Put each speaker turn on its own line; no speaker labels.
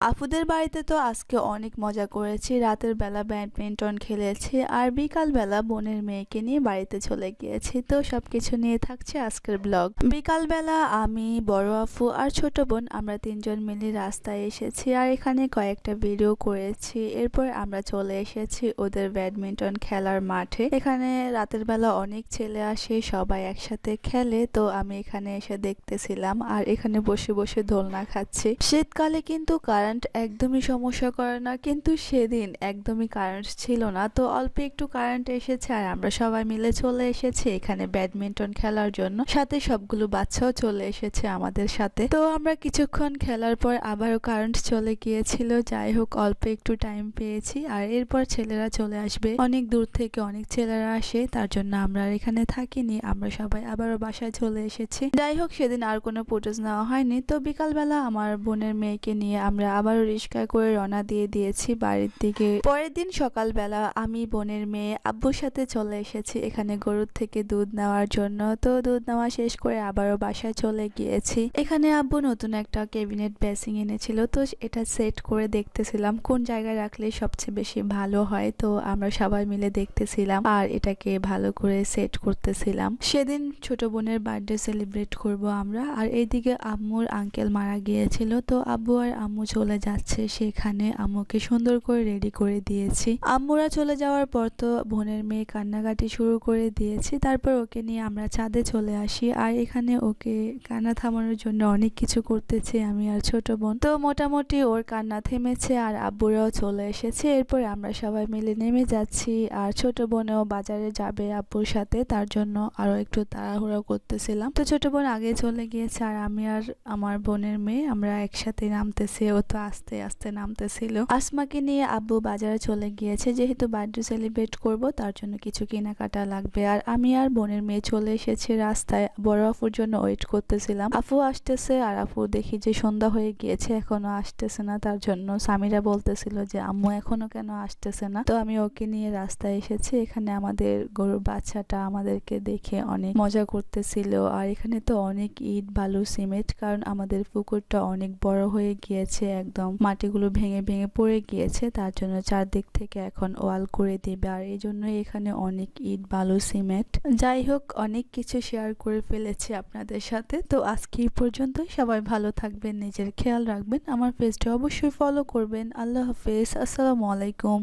আপুদের বাড়িতে তো আজকে অনেক মজা করেছি। রাতের বেলা ব্যাডমিন্টন খেলেছি আর বিকাল বেলা বোনের মেয়েকে নিয়ে বাড়িতে চলে গিয়েছি। তো সবকিছু নিয়ে থাকছে আজকের ব্লগ। বিকাল বেলা আমি, বড় আপু আর ছোট বোন আমরা তিনজন মিলে রাস্তায় এসেছি আর এখানে কয়েকটা ভিডিও করেছি। এরপর আমরা চলে এসেছি ওদের ব্যাডমিন্টন খেলার মাঠে। এখানে রাতের বেলা অনেক ছেলে আসে, সবাই একসাথে খেলে। তো আমি এখানে এসে দেখতেছিলাম আর এখানে বসে বসে দোলনা খাচ্ছি। শীতকালে কিন্তু কারেন্ট একদমই সমস্যা করে না, কিন্তু সেদিন একদমই কারেন্ট ছিল না। তো অল্প একটু কারেন্ট এসেছে আর আমরা সবাই মিলে চলে এসেছি এখানে ব্যাডমিন্টন খেলার জন্য। সাথে সবগুলো বাচ্চাও চলে এসেছে আমাদের সাথে। তো আমরা কিছুক্ষণ খেলার পর আবারও কারেন্ট চলে গিয়েছিল। যাই হোক, অল্প একটু টাইম পেয়েছি আর এরপর ছেলেরা চলে আসবে। অনেক দূর থেকে অনেক ছেলেরা আসে, তার জন্য আমরা আর এখানে থাকিনি। আমরা সবাই আবারও বাসায় চলে এসেছি। যাই হোক, সেদিন আর কোনো ফুটেজ নেওয়া হয়নি। তো বিকালবেলা আমার বোনের মেয়েকে নিয়ে আমরা আবারও রিক্সায় করে রওনা দিয়ে দিয়েছি বাড়ির দিকে। পরের দিন সকালবেলা আমি, বোনের মেয়ে, আব্বুর সাথে চলে এসেছি এখানে গরুর থেকে দুধ নেওয়ার জন্য। তো দুধ নেওয়া শেষ করে আবারও বাসায় চলে গিয়েছি। এখানে আব্বু নতুন একটা ক্যাবিনেট বেসিং এনেছিল, তো এটা সেট করে দেখতেছিলাম কোন জায়গায় রাখলে সবচেয়ে বেশি ভালো হয়। তো আমরা সবাই মিলে দেখতেছিলাম আর এটাকে ভালো করে সেট করতেছিলাম। সেদিন ছোট বোনের বার্থডে সেলিব্রেট করব আমরা। আর এইদিকে আম্মুর আঙ্কেল মারা গিয়েছিল, তো আব্বু আর আম্মু চলে যাচ্ছে সেখানে। আম্মুকে সুন্দর করে রেডি করে দিয়েছি। আম্মুরা চলে যাওয়ার পর তো বোনের মেয়ে কান্নাকাটি শুরু করে দিয়েছি। তারপর ওকে নিয়ে আমরা ছাদে চলে আসি আর এখানে ওকে কান্না থামানোর জন্য অনেক কিছু করতেছি আমি আর ছোট বোন। তো মোটামুটি ওর কান্না থেমেছে আর আব্বুরাও চলে এসেছে। এরপর আমরা সবাই মিলে নেমে যাচ্ছি আর ছোট বোনেও বাজারে যাবে আব্বুর সাথে, তার জন্য আরো একটু তাড়াহুড়ো করতেছিলাম। তো ছোট বোন আগে চলে গিয়েছে আর আমি আর আমার বোনের মেয়ে আমরা একসাথে নামতেছি। ও তো আস্তে আস্তে নামতেছিল। আসমাকে নিয়ে আব্বু বাজারে চলে গিয়েছে, যেহেতু বার্থডে সেলিব্রেট করব তার জন্য কিছু কেনাকাটা লাগবে। আর আমি আর বোনের মেয়ে চলে এসেছি রাস্তায়। বড় আফুর জন্য ওয়েট করতেছিলাম। আফু আসতেছে আর আফু দেখি যে সন্ধ্যা হয়ে গিয়েছে, এখনো আসতেছে না। তার জন্য সামিরা বলতেছিল যে আম্মু এখনো কেন আসতেছে না। তো আমি ওকে নিয়ে রাস্তায় এসেছি। এখানে আমাদের গরুর বাচ্চাটা আমাদেরকে দেখে অনেক মজা করতেছিল। আর এখানে তো অনেক ইট, বালু, সিমেন্ট, কারণ আমাদের পুকুরটা অনেক বড় হয়ে গিয়েছে, একদম মাটিগুলো ভেঙে ভেঙে পড়ে গিয়েছে। তার জন্য চারদিক থেকে এখন ওয়াল করে দিবে আর এই জন্য এখানে অনেক ইট, বালু, সিমেন্ট। যাই হোক, অনেক কিছু শেয়ার করে ফেলেছি আপনাদের সাথে। তো আজকে এই পর্যন্ত। সবাই ভালো থাকবেন, নিজের খেয়াল রাখবেন, আমার পেজটা অবশ্যই ফলো করবেন। আল্লাহ হাফেজ, আসসালামু আলাইকুম।